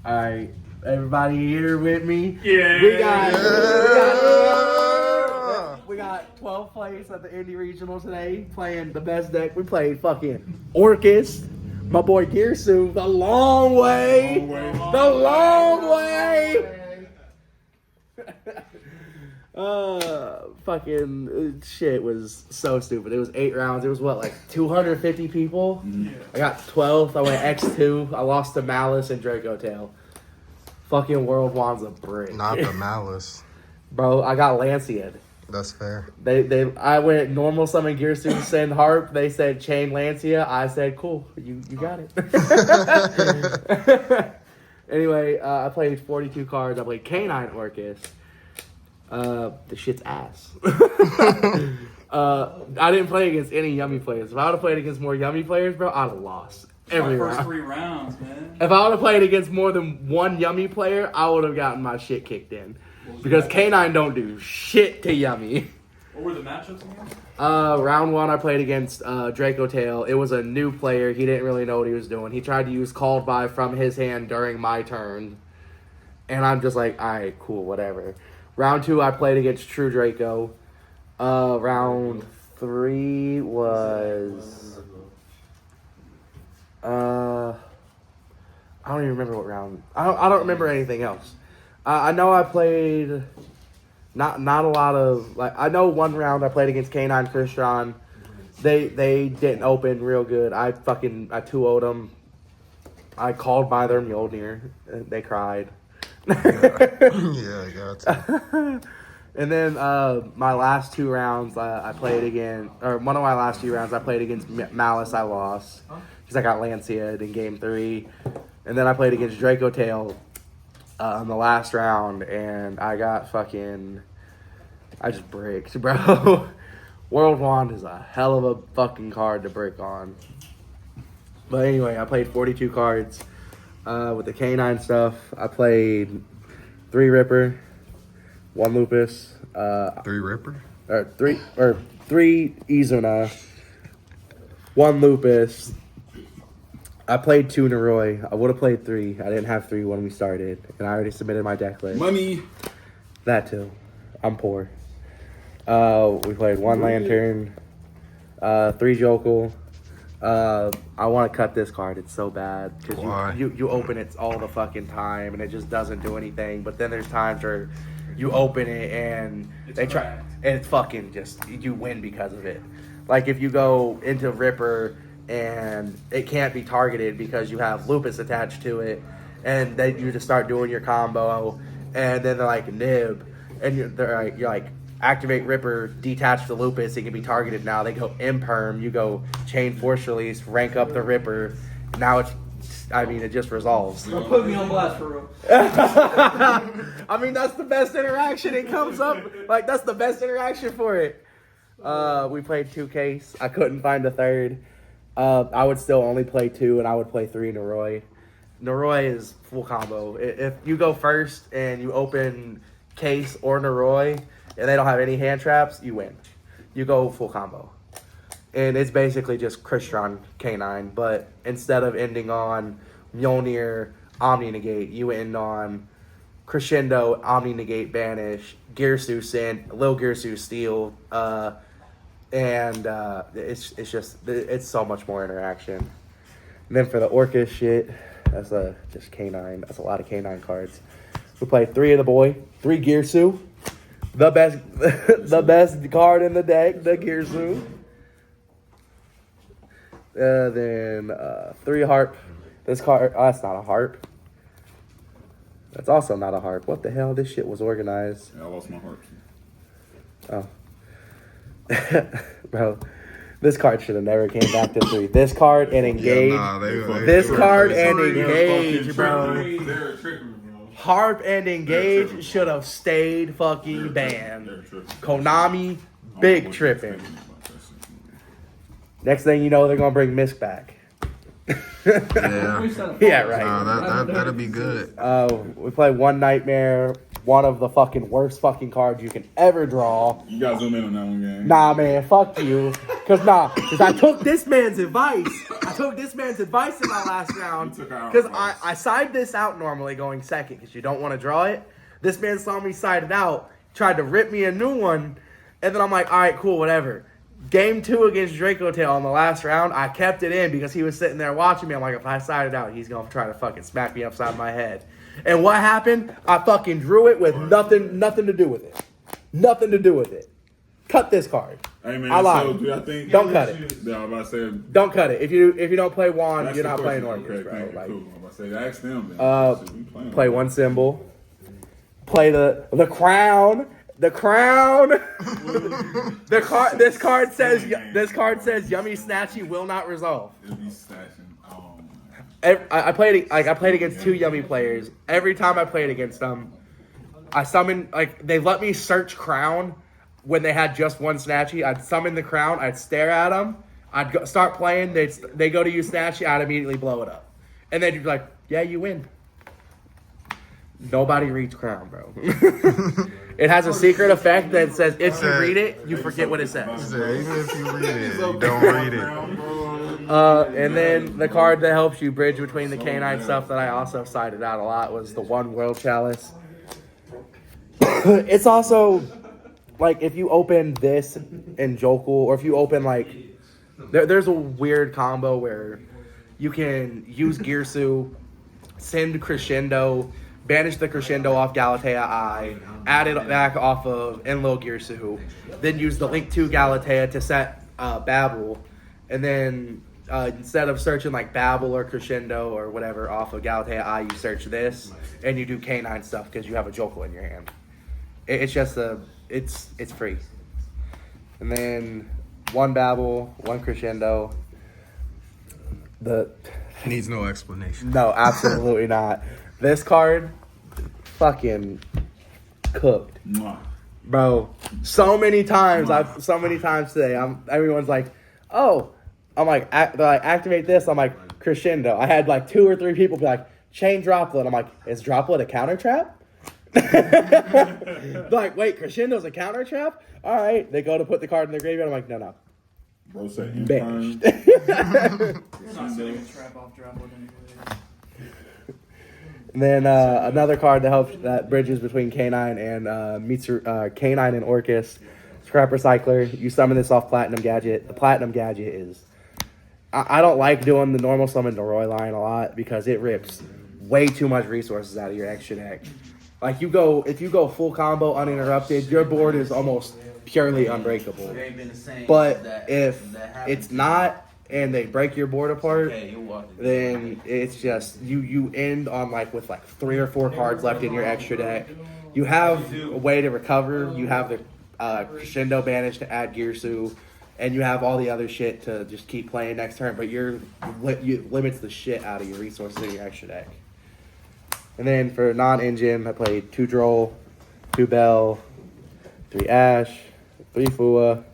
All right, everybody here with me. Yeah. We got 12 players at the Indy Regional today playing the best deck. We played fucking Orcust, my boy Gearsu, the long way. Fucking shit was so stupid. It was 8 rounds. It was what, like 250 people? Yeah. I got 12th. I went X2. I lost to Malice and Draco Tail. Fucking World Wand's a brick. Not the Malice. Bro, I got Lancia. That's fair. I went normal summon Gearsu, send Harp. They said chain Lancia. I said, cool. You got it. Anyway, I played 42 cards. I played K9 Orcust. The shit's ass. I didn't play against any yummy players. If I would have played against more yummy players, bro, I'd have lost every First round. 3 rounds, man. If I would have played against more than one yummy player, I would have gotten my shit kicked in. Because K9 don't do shit to yummy. What were the matchups again? Round 1, I played against Draco Tail. It was a new player. He didn't really know what he was doing. He tried to use Called By from his hand during my turn. And I'm just like, alright, cool, whatever. Round 2, I played against True Draco. Round 3 was... I don't even remember what round. I don't remember anything else. I know I played not a lot of, like, I know one round I played against K9 Christian. They didn't open real good. I 2-0'd them. I called by their Mjolnir. They cried. Yeah, I got to. And then my last 2 rounds I played against, or one of my last few rounds I played against Malice. I lost because I got Lancia in game 3. And then I played against Draco Tail in the last round, and I got I just bricked, bro. World Wand is a hell of a fucking card to brick on. But anyway, I played 42 cards with the K9 stuff. I played 3 Ripper, 1 Lupus. 3 Ripper? 3 Izuna, 1 Lupus. I played 2 Noroi. I would have played 3. I didn't have 3 when we started, and I already submitted my deck list. Money. That too. I'm poor. We played 1 Lantern, 3 Jokel. I want to cut this card. It's so bad because you open it all the fucking time, and it just doesn't do anything. But then there's times where you open it and they try, and it's fucking just you win because of it. Like if you go into Ripper and it can't be targeted because you have Lupus attached to it, and then you just start doing your combo, and then they're like nib, and you're like activate Ripper, detach the Lupus, it can be targeted now. They go imperm, you go chain force release, rank up the Ripper. Now it just resolves. Don't put me on blast for real. I mean, that's the best interaction. It comes up like that's the best interaction for it. We played 2 case. I couldn't find a third. I would still only play 2, and I would play 3 Noroi. Noroi is full combo. If you go first and you open case or Noroi, and they don't have any hand traps, you win. You go full combo. And it's basically just Christian K9, but instead of ending on Mjolnir, Omni Negate, you end on Crescendo, Omni Negate, Banish, Gearsu Send, Lil Gearsu Steal, and it's so much more interaction. And then for the Orcust shit, that's just K9. That's a lot of K9 cards. We played 3 of the boy, 3 Gearsu, the best card in the deck, the Gearsu. Then 3 Harp. This card, that's not a Harp. That's also not a Harp. What the hell? This shit was organized. Yeah, I lost my Harp. Oh. Bro, this card should have never came back to 3. This card and Engage. This card and Engage, bro. They're tripping, bro. Harp and Engage should have stayed fucking banned. Konami, big tripping. Next thing you know, they're gonna bring Misk back. Yeah. Yeah, right. That'll be good. We played 1 Nightmare, one of the fucking worst fucking cards you can ever draw. You gotta zoom in on that one, gang. Nah, man, fuck you. Cause I took this man's advice. I took this man's advice in my last round. Cause I side this out normally going second because you don't want to draw it. This man saw me side it out, tried to rip me a new one, and then I'm like, all right, cool, whatever. Game 2 against Draco Tail in the last round, I kept it in because he was sitting there watching me. I'm like, if I side it out, he's gonna try to fucking smack me upside my head. And what happened? I fucking drew it with nothing to do with it. Nothing to do with it. Cut this card. Hey man, I lied. so do I think Don't cut it. Yeah, I'm about to say. Don't cut it. If you don't play Juan, That's you're the not playing question. Orcust, Okay, bro. thank you. Like, Cool. I'm about to say, ask them. Then. play one symbol. Play the crown. The crown. The card. This card says Yummy Snatchy will not resolve. It'll be snatching. I played against 2 Yummy players. Every time I played against them, I summoned they let me search crown when they had just one Snatchy. I'd summon the crown. I'd stare at them. I'd start playing. They go to use Snatchy. I'd immediately blow it up, and they'd be like, "Yeah, you win." Nobody reads crown, bro. It has a secret effect that says if you read it, you forget what it says. Yeah, even if you read it, you don't read it. And then the card that helps you bridge between the K9 stuff that I also cited out a lot was the One World Chalice. It's also like if you open this in Jokul, or if you open there's a weird combo where you can use Girsu, send Crescendo, banish the Crescendo off Galatea Eye, add it back off of Enlil Girsu, then use the Link 2 Galatea to set Babel, and then instead of searching like Babel or Crescendo or whatever off of Galatea Eye, you search this, and you do K9 stuff because you have a Jokul in your hand. It's just it's free. And then one Babel, one Crescendo. Needs no explanation. No, absolutely not. This card, fucking cooked, bro. So many times today. Everyone's like, oh, I'm like, activate this. I'm like, Crescendo. I had like 2 or 3 people be like, chain Droplet. I'm like, is Droplet a counter trap? Like, wait, Crescendo's a counter trap? All right. They go to put the card in the graveyard. I'm like, no. Bro said Banished. We're not setting a trap off Droplet anyways. And then another card that bridges between K9 and K9 and Orcust, Scrap Recycler. You summon this off Platinum Gadget. The Platinum Gadget is... I don't like doing the normal summon to Roy line a lot because it rips way too much resources out of your extra deck. Like if you go full combo uninterrupted, your board is almost purely unbreakable. But if it's not and they break your board apart, then it's just you end on with 3 or 4 cards left in your extra deck. You have a way to recover. You have the Crescendo banish to add Girsu, and you have all the other shit to just keep playing next turn. But you limits the shit out of your resources in your extra deck. And then for non-engine, I played 2 Droll, 2 Bell, 3 Ash, 3 Fua,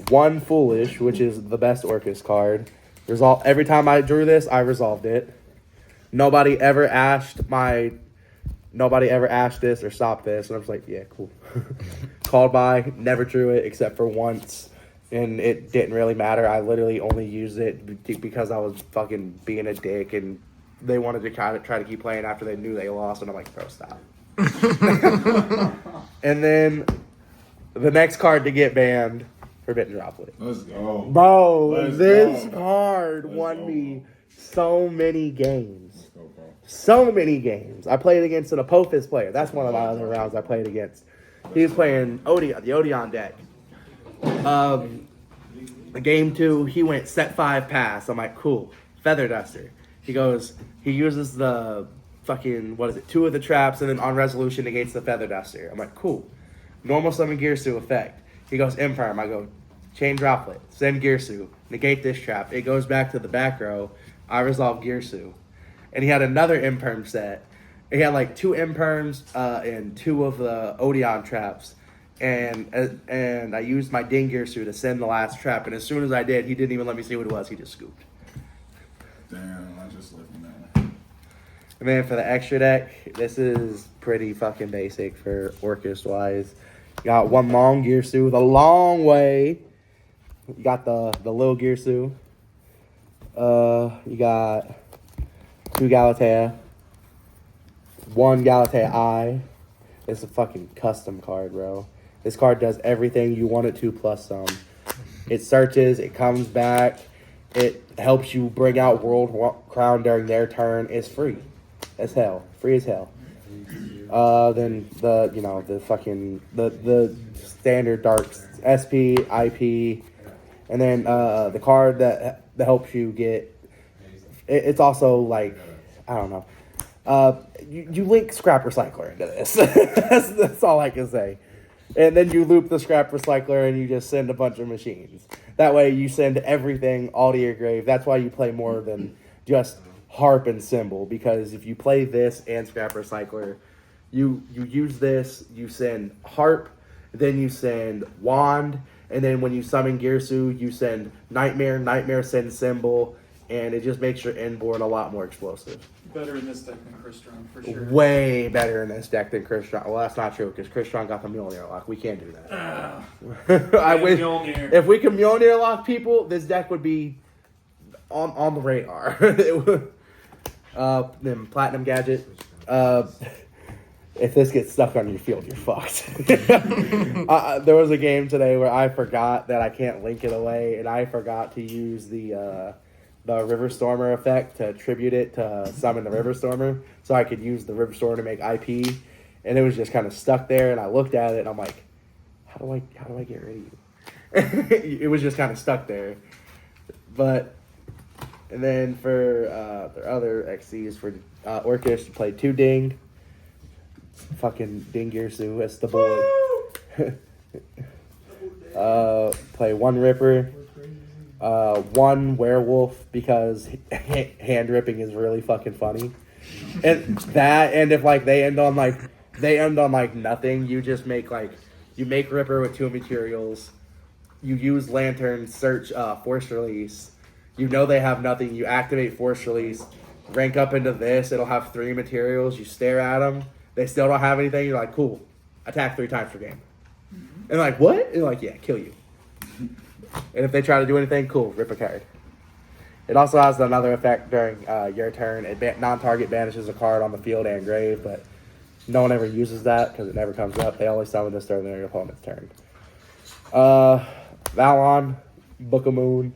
1 Foolish, which is the best Orcust card. Every time I drew this, I resolved it. Nobody ever ashed this or stopped this, and I was like, yeah, cool. Called by, never drew it except for once, and it didn't really matter. I literally only used it because I was fucking being a dick, and they wanted to try to keep playing after they knew they lost, and I'm like, bro, stop. And then the next card to get banned, Forbidden Droplet. Let's go. Bro, this card won me so many games. So many games. I played against an Apophis player. That's one of my other rounds I played against. He was playing Odeon, the Odeon deck. Game 2, he went set 5 pass. I'm like, cool. Feather Duster. He uses the fucking, 2 of the traps, and then on resolution negates the Feather Duster. I'm like, cool. Normal summon Girsu effect. He goes Imperm. I go chain Droplet. Send Girsu. Negate this trap. It goes back to the back row. I resolve Girsu. And he had another Imperm set. He had 2 Imperms and 2 of the Odeon traps. And I used my Ding Girsu to send the last trap. And as soon as I did, he didn't even let me see what it was. He just scooped. Damn, I just left him that. And then for the extra deck, this is pretty fucking basic for Orcust wise. You got one long Gearsu, the long way. You got the little Gearsu. You got 2 Galatea. 1 Galatea I. It's a fucking custom card, bro. This card does everything you want it to plus some. It searches, it comes back, it helps you bring out World Crown during their turn. It's free as hell. Free as hell. Then the standard darks SP, IP, and then the card that helps you get it's also like I don't know. You link Scrap Recycler into this. that's all I can say. And then you loop the Scrap Recycler and you just send a bunch of machines. That way you send everything all to your grave. That's why you play more than just Harp and Symbol. Because if you play this and Scrap Recycler, you use this, you send Harp, then you send Wand, and then when you summon Gearsu, you send Nightmare. Nightmare sends Symbol, and it just makes your end board a lot more explosive. Better in this deck than Crystron, for sure. Way better in this deck than Crystron. Well, that's not true, because Crystron got the Mjolnir lock. We can't do that. I wish, if we could Mjolnir lock people, this deck would be on the radar. Then Platinum Gadget. If this gets stuck on your field, you're fucked. There was a game today where I forgot that I can't link it away, and I forgot to use the River Stormer effect to tribute it to summon the River Stormer, so I could use the River Stormer to make IP, and it was just kind of stuck there. And I looked at it, and I'm like, how do I get rid of you? It was just kind of stuck there. But and then for the other XCs for Orcust, you played 2 Ding. Fucking Ding Gearsu, that's the board. Play 1 Ripper, 1 Werewolf because hand ripping is really fucking funny, and if like they end on like nothing, you just make you make Ripper with 2 materials, you use Lantern, search, Force Release. You know they have nothing. You activate Force Release, rank up into this. It'll have 3 materials. You stare at them. They still don't have anything. You're like, cool. Attack 3 times per game. And like, what? And like, yeah, kill you. And if they try to do anything, cool. Rip a card. It also has another effect during your turn. It non-target banishes a card on the field and grave, but no one ever uses that because it never comes up. They only summon this during their opponent's turn. Valon, Book of Moon,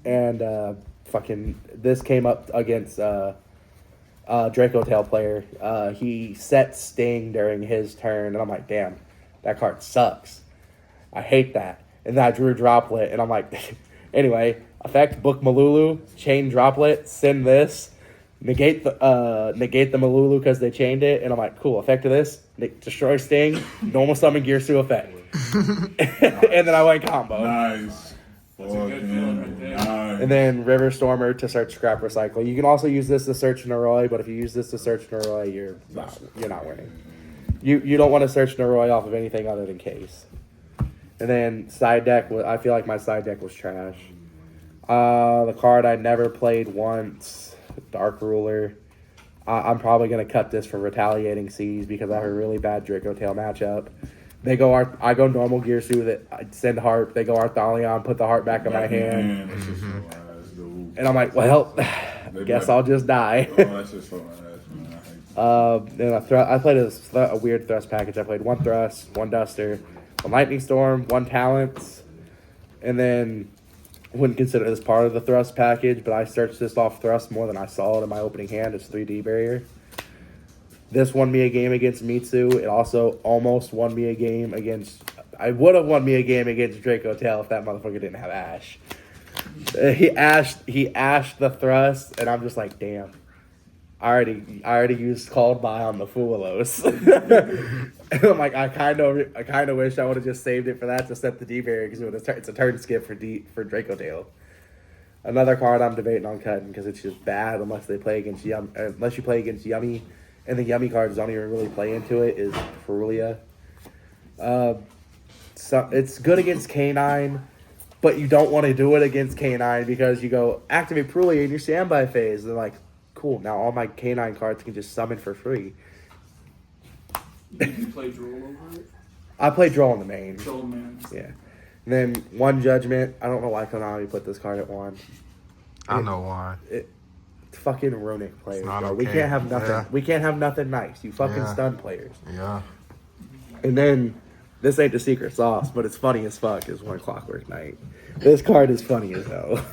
and fucking this came up against Draco Tail player. He set Sting during his turn, and I'm like, damn, that card sucks. I hate that. And then I drew Droplet, and I'm like, anyway, effect Book Malulu, chain Droplet, send this, negate the Malulu because they chained it, and I'm like, cool, effect of this, destroy Sting, normal summon Gearsu effect. And then I went combo. Nice. That's a good feeling right there. Nice. And then River Stormer to search Scrap Recycle. You can also use this to search Noroi, but if you use this to search Noroi, you're not winning. You don't want to search Noroi off of anything other than Case. And then side deck, I feel like my side deck was trash. The card I never played once, Dark Ruler. I'm probably going to cut this for Retaliating Seas because I have a really bad Draco Tail matchup. I go normal Gearsu that I send Harp. They go Arthalion, put the Heart back in my hand. That's just so ass, dude. And I'm like, well, guess I'll just die. Oh, that's just so ass, man. I hate Then I played a weird thrust package. I played 1 Thrust, 1 Duster, 1 Lightning Storm, 1 Talents, and then wouldn't consider this part of the thrust package, but I searched this off thrust more than I saw it in my opening hand. It's 3D barrier. This won me a game against Mitsu. It also almost won me a game against... I would have won me a game against Draco Tail if that motherfucker didn't have Ash. He ashed the thrust, and I'm just like, damn. I already used Called By on the Foolos. And I'm like, I kind of wish I would have just saved it for that to set the D barrier because it's a turn skip for Draco Tail. Another card I'm debating on cutting because it's just bad unless you play against Yummy, and the Yummy cards don't even really play into it is Perulia. So it's good against K9, but you don't want to do it against K9 because you go activate Perulia in your standby phase. They're like, cool. Now all my K9 cards can just summon for free. Did you play Droll over it? I play draw on the main. Droll, man. Yeah. And then one judgment. I don't know why Konami put this card at 1. I know why. Fucking runic players, not bro. We okay. can't have nothing. Yeah. We can't have nothing nice. You fucking Yeah. stun players. Yeah. And then this ain't the secret sauce, but it's funny as fuck. Is One Clockwork Night. This card is funny as hell.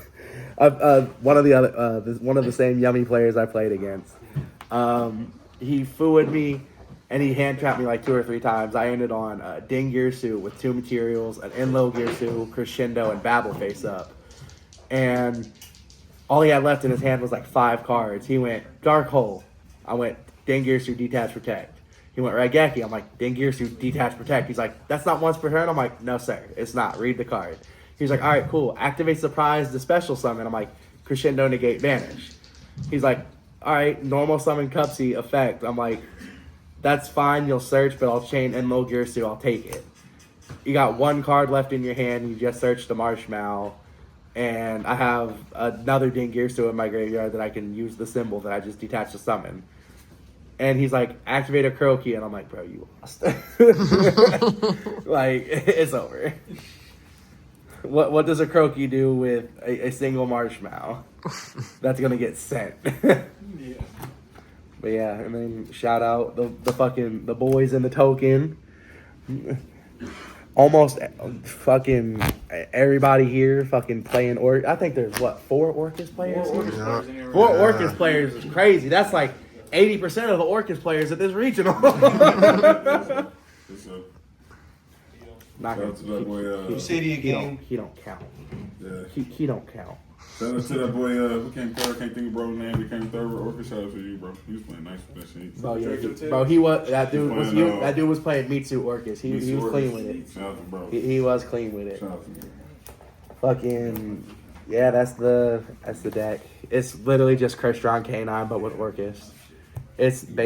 One of the same yummy players I played against. He fooed me, and he hand trapped me like 2 or 3 times. I ended on Ding Girsu with 2 materials, an Enlo Girsu, Crescendo, and Babel face up, and all he had left in his hand was like 5 cards. He went Dark Hole. I went Ding Girsu, Detach Protect. He went Raigeki. I'm like, Ding Girsu, Detach Protect. He's like, that's not once per turn. I'm like, no sir, it's not. Read the card. He's like, all right, cool. Activate Surprise, the special summon. I'm like, Crescendo, Negate, Vanish. He's like, all right, normal summon Cupsy effect. I'm like, that's fine. You'll search, but I'll chain Enlo Girsu. I'll take it. You got 1 card left in your hand. You just searched the Marshmallow. And I have another Ding Girsu in my graveyard that I can use the symbol that I just detached to summon. And he's like, activate a Croaky. And I'm like, bro, you lost. Like, it's over. What does a Croaky do with a single Marshmallow? That's going to get sent. Yeah. But yeah, and then shout out the boys in the token. Almost fucking everybody here fucking playing I think there's 4 Orcust players? 4 Orcust here? players in here. 4 Right? Orcust players is crazy. That's like 80% of the Orcust players at this regional. What's up? Not Shout out to that boy. City again. he don't count. Yeah. He don't count. Shout out to that boy. Who came third? Can't think of bro's name. He came third with Orcust. Shout out to you, bro. He was playing nice with that shit. Bro, yeah, Drake to the tail. bro, he was that dude was Playing, that dude was playing Mitsu Orcust. He was clean with it. Shout out to bro. He was clean with it. Shout out to you. Fucking yeah, that's the deck. It's literally just Crestron K9 but with Orcust. It's